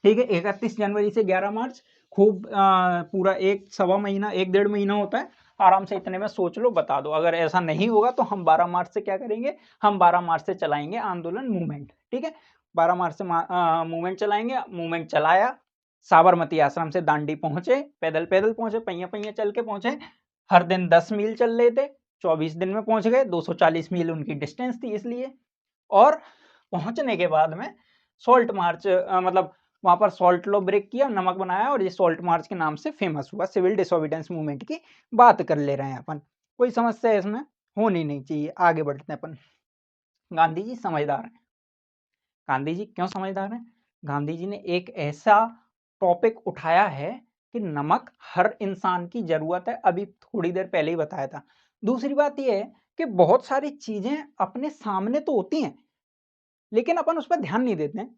ठीक है। 31 जनवरी से 11 मार्च खूब पूरा एक सवा महीना, 1-1.5 महीना होता है। आराम से इतने में सोच लो, बता दो। अगर ऐसा नहीं होगा तो हम 12 मार्च से क्या करेंगे, हम 12 मार्च से चलाएंगे आंदोलन, मूवमेंट। ठीक है, 12 मार्च से मूवमेंट चलाएंगे। मूवमेंट चलाया, साबरमती आश्रम से दांडी पहुंचे, पैदल पैदल पहुंचे, पहिया पहिया चल के पहुंचे। हर दिन 10 मील चल रहे थे, 24 दिन में पहुंच गए। 240 मील उनकी डिस्टेंस थी इसलिए। और पहुंचने के बाद में सॉल्ट मार्च, मतलब वहां पर सॉल्ट लॉ ब्रेक किया, नमक बनाया, और ये सॉल्ट मार्च के नाम से फेमस हुआ। सिविल डिसोबीडियंस मूवमेंट की बात कर ले रहे हैं अपन, कोई समस्या इसमें होनी नहीं चाहिए। आगे बढ़ते हैं अपन। गांधी जी समझदार हैं। गांधी जी क्यों समझदार हैं? गांधी जी ने एक ऐसा टॉपिक उठाया है कि नमक हर इंसान की जरूरत है, अभी थोड़ी देर पहले ही बताया था। दूसरी बात यह है कि बहुत सारी चीजें अपने सामने तो होती हैं, लेकिन अपन उस पर ध्यान नहीं देते हैं।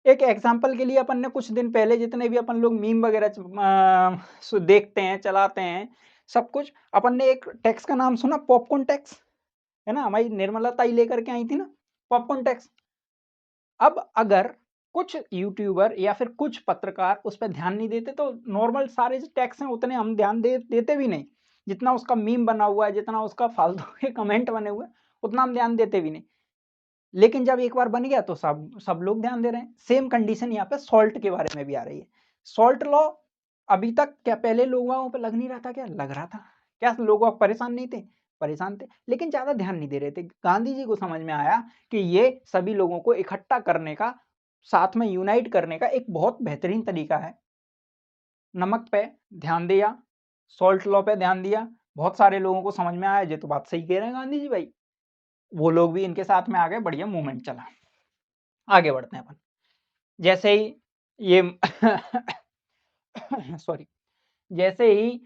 एक एग्जाम्पल के लिए, अपन ने कुछ दिन पहले जितने भी अपन लोग मीम वगैरह देखते हैं, चलाते हैं, सब कुछ, अपन ने एक टैक्स का नाम सुना, पॉपकॉर्न टैक्स, है ना? हमारी निर्मला ताई लेकर के आई थी ना पॉपकॉर्न टैक्स। अब अगर कुछ यूट्यूबर या फिर कुछ पत्रकार उस पर ध्यान नहीं देते तो नॉर्मल सारे जो टैक्स हैं उतने हम ध्यान देते भी नहीं। जितना उसका मीम बना हुआ है, जितना उसका फालतू के कमेंट बने हुए हैं, उतना हम ध्यान देते भी नहीं। लेकिन जब एक बार बन गया तो सब लोग ध्यान दे रहे हैं। सेम कंडीशन यहाँ पे सॉल्ट के बारे में भी आ रही है। सॉल्ट लॉ अभी तक क्या पहले लोगों पे लग नहीं रहा था? क्या लग रहा था? क्या लोग परेशान नहीं थे? परेशान थे, लेकिन ज्यादा ध्यान नहीं दे रहे थे। गांधी जी को समझ में आया कि ये सभी लोगों को इकट्ठा करने का, साथ में यूनाइट करने का एक बहुत बेहतरीन तरीका है। नमक पे ध्यान दिया, सॉल्ट लॉ पे ध्यान दिया, बहुत सारे लोगों को समझ में आया ये तो बात सही कह रहे हैं गांधी जी भाई। वो लोग भी इनके साथ में आ गए, बढ़िया मूवमेंट चला। आगे बढ़ते हैं अपन। जैसे ही ये सॉरी, जैसे ही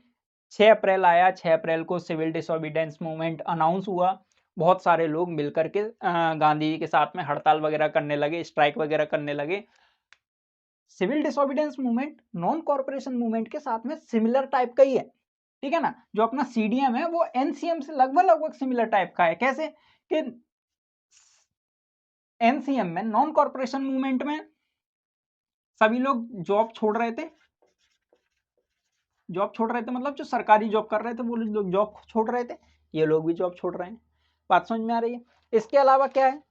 6 अप्रैल आया, 6 अप्रैल को सिविल डिसोबीडियंस मूवमेंट अनाउंस हुआ। बहुत सारे लोग मिलकर के गांधी जी के साथ में हड़ताल वगैरह करने लगे, स्ट्राइक वगैरह करने लगे। Civil disobedience movement non corporation movement के साथ में सिमिलर टाइप का ही है। ठीक है ना? जो अपना सीडीएम है वो एनसीएम से लगभग सिमिलर टाइप का है। कैसे कि एनसीएम में, नॉन कॉर्पोरेशन मूवमेंट में, सभी लोग जॉब छोड़ रहे थे। जॉब छोड़ रहे थे मतलब जो सरकारी जॉब कर रहे थे वो लोग जॉब छोड़ रहे थे, ये लोग भी जॉब छोड़ रहे हैं। बात समझ में आ रही है? इसके अलावा क्या है?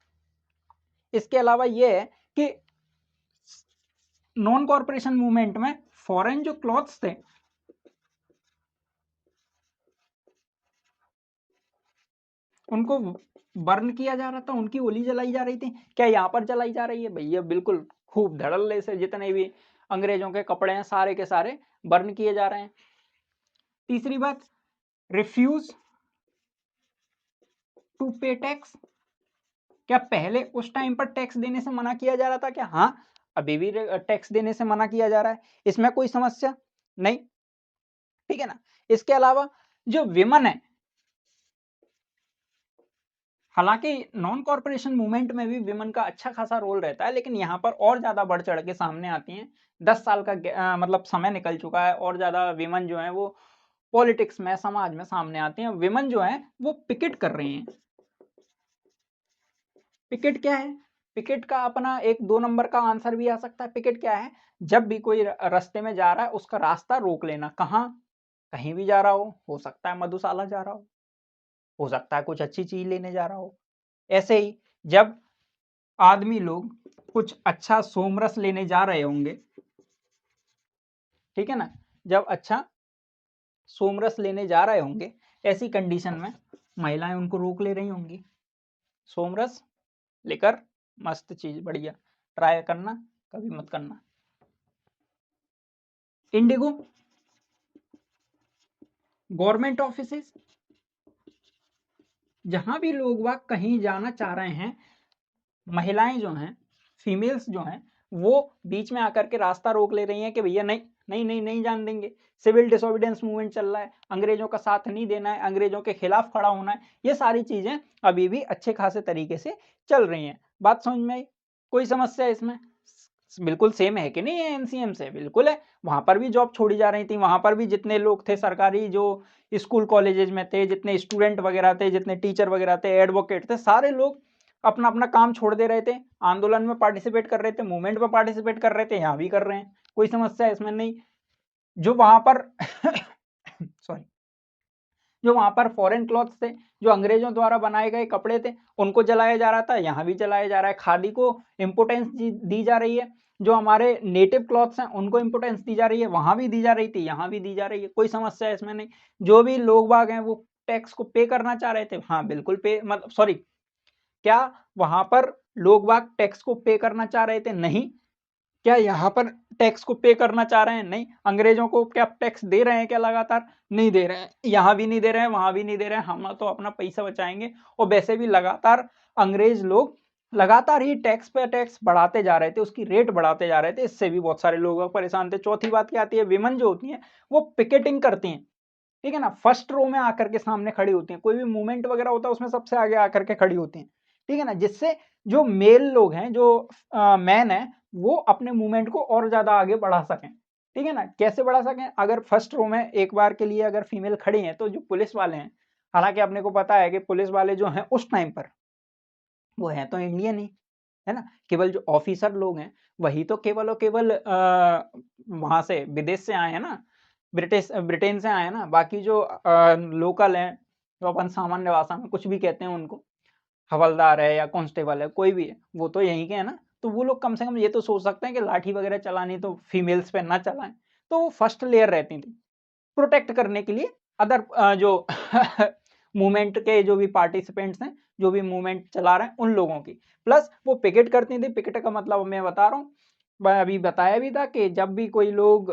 इसके अलावा ये है कि नॉन कॉर्पोरेशन मूवमेंट में फॉरेन जो क्लॉथ्स थे उनको बर्न किया जा रहा था, उनकी ओली जलाई जा रही थी। क्या यहाँ पर जलाई जा रही है? भैया बिल्कुल खूब धड़ल्ले से जितने भी अंग्रेजों के कपड़े हैं सारे के सारे बर्न किए जा रहे हैं। तीसरी बात, रिफ्यूज टू पे टैक्स। क्या पहले उस टाइम पर टैक्स देने से मना किया जा रहा था क्या? हाँ, अभी भी टैक्स देने से मना किया जा रहा है, इसमें कोई समस्या नहीं। ठीक है ना? इसके अलावा जो विमन है, हालांकि नॉन कॉर्पोरेशन मूवमेंट में भी विमन का अच्छा खासा रोल रहता है, लेकिन यहाँ पर और ज्यादा बढ़ चढ़ के सामने आती हैं। 10 साल का मतलब समय निकल चुका है और ज्यादा विमन जो है वो पॉलिटिक्स में, समाज में सामने आती हैं। विमन जो है वो पिकेट कर रही हैं। पिकेट क्या है? पिकेट का अपना एक 2 नंबर का आंसर भी आ सकता है। पिकेट क्या है? जब भी कोई रास्ते में जा रहा है उसका रास्ता रोक लेना। कहाँ? कहीं भी जा रहा हो सकता है मधुशाला जा रहा हो सकता है कुछ अच्छी चीज लेने जा रहा हो। ऐसे ही जब आदमी लोग कुछ अच्छा सोमरस लेने जा रहे होंगे, ठीक है ना, जब अच्छा सोमरस लेने जा रहे होंगे, ऐसी कंडीशन में महिलाएं उनको रोक ले रही होंगी। सोमरस लेकर मस्त चीज, बढ़िया, ट्राई करना, कभी मत करना। इंडिगो, गवर्नमेंट ऑफिसेस, जहां भी लोग वह कहीं जाना चाह रहे हैं, महिलाएं जो हैं, फीमेल्स जो हैं, वो बीच में आकर के रास्ता रोक ले रही हैं कि भैया नहीं नहीं नहीं नहीं जान देंगे। सिविल डिसोबीडियंस मूवमेंट चल रहा है, अंग्रेजों का साथ नहीं देना है, अंग्रेजों के खिलाफ खड़ा होना है। ये सारी चीजें अभी भी अच्छे खासे तरीके से चल रही हैं। बात समझ में आई? कोई समस्या इसमें? बिल्कुल सेम है कि नहीं है? एनसीएम से बिल्कुल है। वहां पर भी जॉब छोड़ी जा रही थी, वहां पर भी जितने लोग थे सरकारी, जो स्कूल कॉलेजेस में थे, जितने स्टूडेंट वगैरह थे, जितने टीचर वगैरह थे, एडवोकेट थे, सारे लोग अपना अपना काम छोड़ दे रहे थे, आंदोलन में पार्टिसिपेट कर रहे थे, मूवमेंट में पार्टिसिपेट कर रहे थे, यहाँ भी कर रहे हैं, कोई समस्या इसमें नहीं। जो वहां पर सॉरी, जो वहां पर फॉरेन क्लॉथ्स थे, जो अंग्रेजों द्वारा बनाए गए कपड़े थे, उनको जलाया जा रहा था, यहाँ भी जलाया जा रहा है। खादी को इंपोर्टेंस दी जा रही है, जो हमारे नेटिव क्लॉथ्स हैं उनको इंपोर्टेंस दी जा रही है, वहां भी दी जा रही थी, यहाँ भी दी जा रही है, कोई समस्या इसमें नहीं। जो भी लोग बाग हैं वो टैक्स को पे करना चाह रहे थे, हाँ बिल्कुल पे, मतलब सॉरी, क्या वहां पर लोग बाग टैक्स को पे करना चाह रहे थे? नहीं। क्या यहाँ पर टैक्स को पे करना चाह रहे हैं? नहीं। अंग्रेजों को क्या टैक्स दे रहे हैं क्या लगातार? नहीं दे रहे हैं, यहाँ भी नहीं दे रहे हैं, वहां भी नहीं दे रहे हैं। हम तो अपना पैसा बचाएंगे। और वैसे भी लगातार अंग्रेज लोग लगातार ही टैक्स पे टैक्स बढ़ाते जा रहे थे, उसकी रेट बढ़ाते जा रहे थे, इससे भी बहुत सारे लोग परेशान थे। चौथी बात क्या आती है, विमेन जो होती है वो पिकेटिंग करती हैं, ठीक है ना, फर्स्ट रो में आकर के सामने खड़ी होती हैं, कोई भी मूवमेंट वगैरह होता है उसमें सबसे आगे आकर के खड़ी होती हैं, ठीक है ना, जिससे जो मेल लोग हैं, जो मैन है, वो अपने मूवमेंट को और ज्यादा आगे बढ़ा सकें, ठीक है ना। कैसे बढ़ा सकें? अगर फर्स्ट रो में एक बार के लिए अगर फीमेल खड़ी हैं, तो जो पुलिस वाले हैं, हालांकि अपने को पता है कि पुलिस वाले जो हैं उस टाइम पर वो है तो इंडियन ही, है ना, केवल जो ऑफिसर लोग हैं वही तो केवल और केवल वहां से विदेश से आए हैं ना, ब्रिटेन से आए हैं ना। बाकी जो लोकल हैं, जो अपन सामान्य भाषा में कुछ भी कहते हैं उनको, हवलदार है या कांस्टेबल है, कोई भी है, वो तो यहीं के है ना। तो वो लोग कम से कम ये तो सोच सकते हैं कि लाठी वगैरह चलानी तो फीमेल्स पे ना चलाएं, तो वो फर्स्ट लेयर रहती थी प्रोटेक्ट करने के लिए अदर जो मूवमेंट के जो भी पार्टिसिपेंट्स हैं, जो भी मूवमेंट चला रहे हैं उन लोगों की। प्लस वो पिकेट करती थी। पिकेट का मतलब मैं बता रहा हूँ, मैं अभी बताया भी था कि जब भी कोई लोग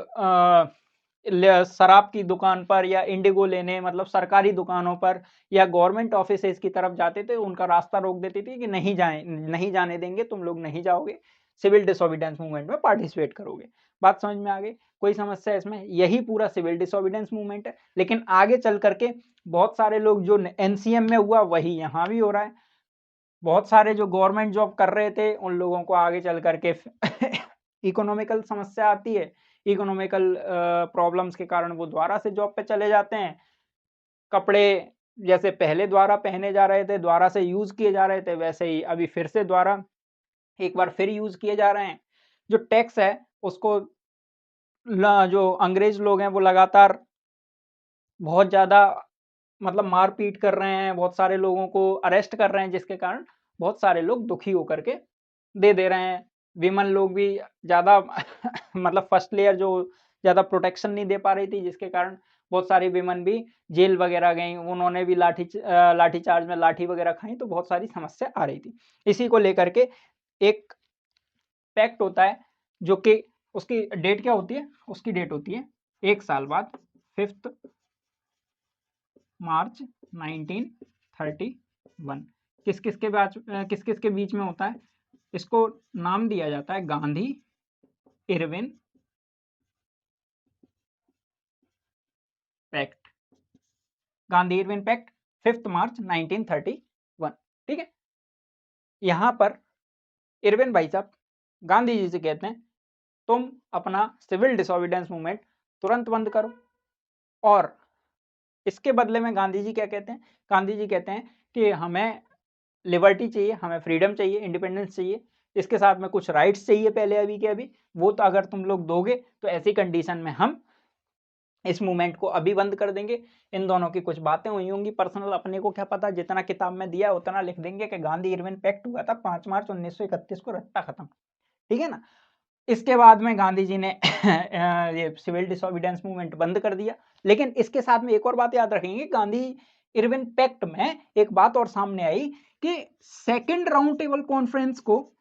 शराब की दुकान पर या इंडिगो लेने, मतलब सरकारी दुकानों पर या गवर्नमेंट ऑफिसेज की तरफ जाते थे, उनका रास्ता रोक देती थी कि नहीं जाए, नहीं जाने देंगे, तुम लोग नहीं जाओगे, सिविल डिसोबीडेंस मूवमेंट में पार्टिसिपेट करोगे। बात समझ में आ गई? कोई समस्या इसमें? यही पूरा सिविल डिसोबीडेंस मूवमेंट है। लेकिन आगे चल करके बहुत सारे लोग, जो एनसीएम में हुआ वही यहाँ भी हो रहा है। बहुत सारे जो गवर्नमेंट जॉब कर रहे थे उन लोगों को आगे चल करके इकोनॉमिकल समस्या आती है, इकोनॉमिकल प्रॉब्लम्स के कारण वो दोबारा से जॉब पे चले जाते हैं। कपड़े जैसे पहले द्वारा पहने जा रहे थे, द्वारा से यूज किए जा रहे थे, वैसे ही अभी फिर से द्वारा एक बार फिर यूज किए जा रहे हैं। जो टैक्स है उसको जो अंग्रेज लोग हैं वो लगातार बहुत ज्यादा, मतलब मारपीट कर रहे हैं, बहुत सारे लोगों को अरेस्ट कर रहे हैं, जिसके कारण बहुत सारे लोग दुखी होकर के दे रहे हैं। विमन लोग भी ज्यादा मतलब फर्स्ट लेयर जो ज्यादा प्रोटेक्शन नहीं दे पा रही थी, जिसके कारण बहुत सारी विमन भी जेल वगैरह गई, उन्होंने भी लाठी चार्ज में लाठी वगैरह खाई, तो बहुत सारी समस्या आ रही थी। इसी को लेकर के एक पैक्ट होता है, जो कि उसकी डेट क्या होती है? उसकी डेट होती है 1 साल बाद, 5 मार्च 1931। किस किस के बीच में होता है? इसको नाम दिया जाता है Gandhi Irwin pact. Gandhi Irwin pact 5 March 1931, ठीक है। यहां पर इरविन भाई साहब गांधी जी से कहते हैं, तुम अपना सिविल डिसोबीडेंस मूवमेंट तुरंत बंद करो। और इसके बदले में गांधी जी क्या कहते हैं? गांधी जी कहते हैं कि हमें लिबर्टी चाहिए, हमें फ्रीडम चाहिए, इंडिपेंडेंस चाहिए, इसके साथ में कुछ राइट्स चाहिए पहले अभी के अभी, वो तो अगर तुम लोग दोगे तो ऐसी कंडीशन में हम इस मूवमेंट को अभी बंद कर देंगे। इन दोनों की कुछ बातें हुई होंगी पर्सनल, अपने को क्या पता, जितना किताब में दिया उतना लिख देंगे कि गांधी इरविन पैक्ट हुआ था 5 मार्च 1931 को, रट्टा खत्म, ठीक है ना। इसके बाद में गांधी जी ने ये सिविल डिसोबीडेंस मूवमेंट बंद कर दिया। लेकिन इसके साथ में एक और बात याद रखेंगे, गांधी इरविन पैक्ट में एक बात और सामने आई कि सेकंड राउंड टेबल कॉन्फ्रेंस को,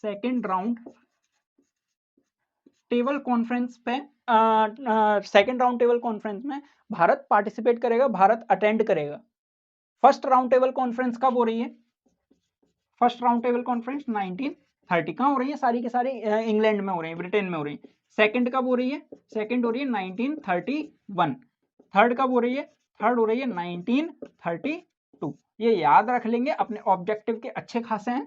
सेकंड राउंड टेबल कॉन्फ्रेंस पे, सेकंड राउंड टेबल कॉन्फ्रेंस में भारत पार्टिसिपेट करेगा, भारत अटेंड करेगा। फर्स्ट राउंड टेबल कॉन्फ्रेंस कब हो रही है? फर्स्ट राउंड टेबल कॉन्फ्रेंस 1930 कहाँ हो रही है? सारी के सारी इंग्लैंड में हो रही है, ब्रिटेन में हो रही है। सेकंड कब हो रही है? सेकंड हो रही है 1931। थर्ड कब हो रही है? थर्ड हो रही है 1932। ये याद रख लेंगे, अपने ऑब्जेक्टिव के अच्छे खासे हैं,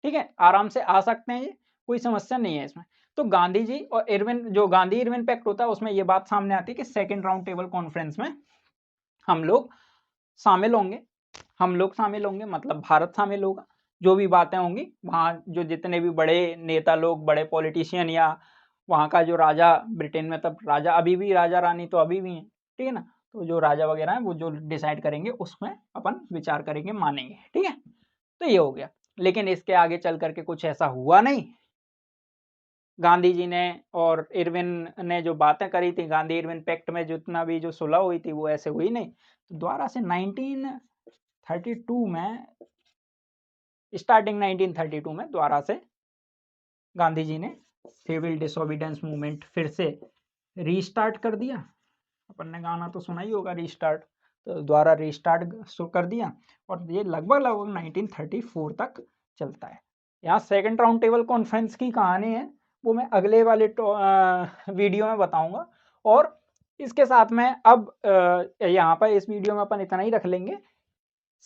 ठीक है, आराम से आ सकते हैं, ये कोई समस्या नहीं है इसमें। तो गांधी जी और इरविन, जो गांधी इरविन पैक्ट होता है उसमें ये बात सामने आती है कि सेकंड राउंड टेबल कॉन्फ्रेंस में हम लोग शामिल होंगे, हम लोग शामिल होंगे मतलब भारत शामिल होगा। जो भी बातें होंगी वहाँ जो जितने भी बड़े नेता लोग, बड़े पॉलिटिशियन या वहाँ का जो राजा, ब्रिटेन में तब राजा, अभी भी राजा रानी तो अभी भी हैं, ठीक है ना, तो जो राजा वगैरह हैं वो जो डिसाइड करेंगे उसमें अपन विचार करेंगे, मानेंगे, ठीक है। तो ये हो गया, लेकिन इसके आगे चल करके कुछ ऐसा हुआ नहीं। गांधी जी ने और इरविन ने जो बातें करी थी गांधी इरविन पैक्ट में, जितना भी जो सुलह हुई थी वो ऐसे हुई नहीं। तो दोबारा से 1932 में, स्टार्टिंग 1932 में दोबारा से गांधी जी ने सिविल डिसोबीडियंस मूवमेंट फिर से रीस्टार्ट कर दिया। अपन ने गाना तो सुना ही होगा रीस्टार्ट, तो दोबारा रीस्टार्ट कर दिया और ये लगभग 1934 तक चलता है। यहाँ सेकंड राउंड टेबल कॉन्फ्रेंस की कहानी है, वो मैं अगले वाले वीडियो में बताऊंगा। और इसके साथ में अब यहाँ पर इस वीडियो में अपन इतना ही रख लेंगे।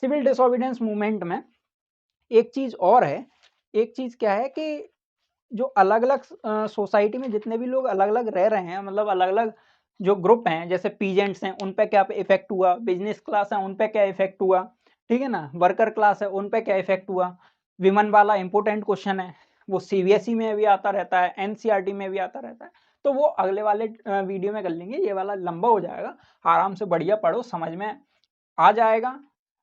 सिविल डिसोबीडियंस मूवमेंट में एक चीज़ और है, एक चीज़ क्या है कि जो अलग अलग सोसाइटी में जितने भी लोग अलग अलग रह रहे हैं, मतलब अलग अलग जो ग्रुप हैं, जैसे पीजेंट्स हैं उन पे क्या इफेक्ट हुआ, बिजनेस क्लास है उन पे क्या इफेक्ट हुआ, ठीक है ना, वर्कर क्लास है उन पे क्या इफेक्ट हुआ। विमन वाला इंपॉर्टेंट क्वेश्चन है, वो सीबीएसई में भी आता रहता है, एनसीईआरटी में भी आता रहता है, तो वो अगले वाले वीडियो में कर लेंगे। ये वाला लंबा हो जाएगा, आराम से बढ़िया पढ़ो, समझ में आ जाएगा।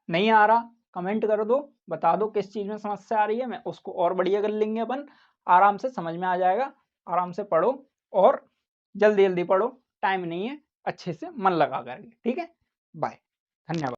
नहीं आ रहा कमेंट कर दो, बता दो किस चीज़ में समस्या आ रही है, मैं उसको और बढ़िया कर लेंगे अपन, आराम से समझ में आ जाएगा। आराम से पढ़ो और जल्दी जल्दी पढ़ो, टाइम नहीं है, अच्छे से मन लगा करके, ठीक है। बाय, धन्यवाद।